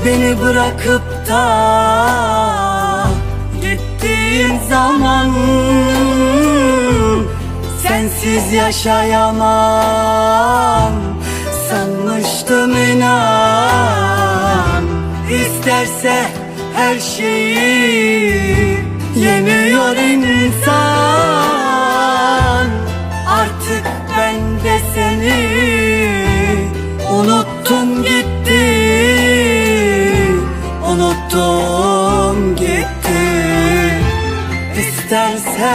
Beni bırakıp da gittiğin zaman sensiz yaşayamam sanmıştım, inan. İsterse her şeyi yeniyor insan. Artık ben de seni unuttum gitti, unuttum gitti. İsterse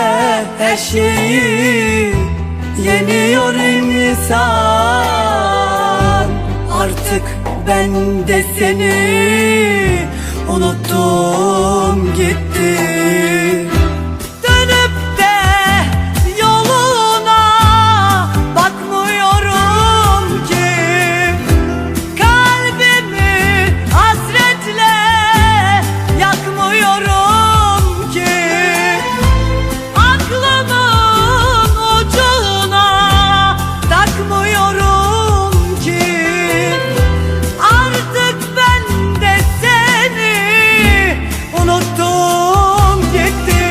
her şeyi yeniyor insan. Artık ben de seni unuttum gitti. Dönüp de yoluna bakmıyorum ki, kalbimi hasretle yakmıyorum ki, aklımın ucuna takmıyorum ki. Artık ben de seni unuttum gitti.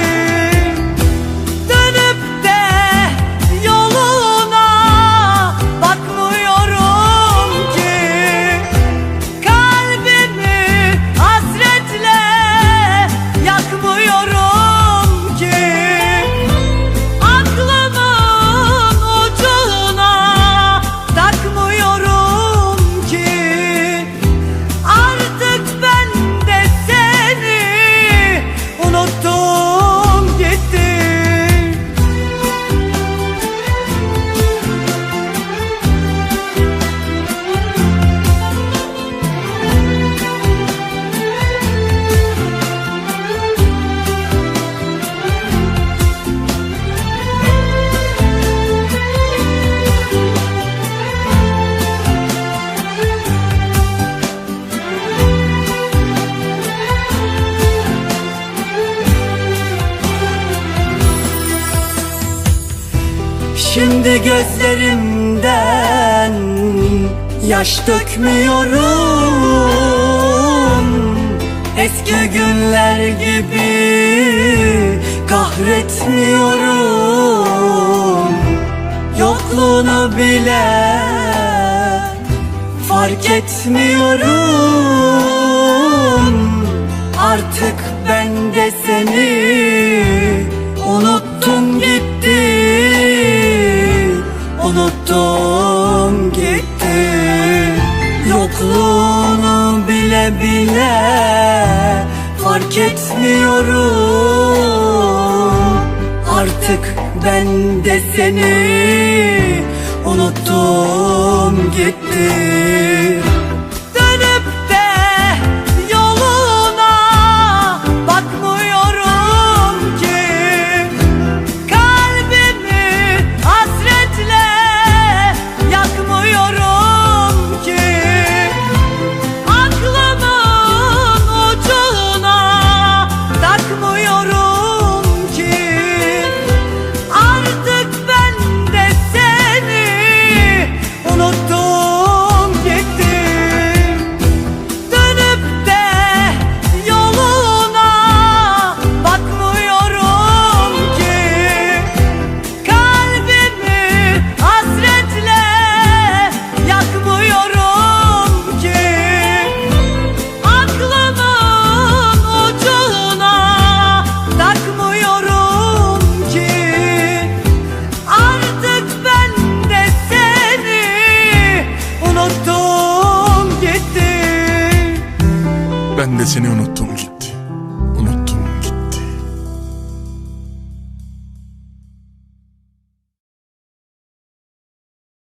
Dönüp de yoluna bakmıyorum ki, kalbimi hasretle yakmıyorum ki, aklımın ucuna takmıyorum ki. Artık ben de seni unuttum gitti. Şimdi gözlerimden yaş dökmüyorum. Eski günler gibi kahretmiyorum. Yokluğunu bile fark etmiyorum. Artık ben de seni unuttum gitti, unuttum gitti. Yokluğunu bile bile fark etmiyorum. Artık ben de seni unuttum gitti. Dönüp de yoluna bakmıyorum ki, kalbimi hasretle yakmıyorum ki, aklımın ucuna takmıyorum ki. Artık ben de seni unuttum de seni unuttum gitti.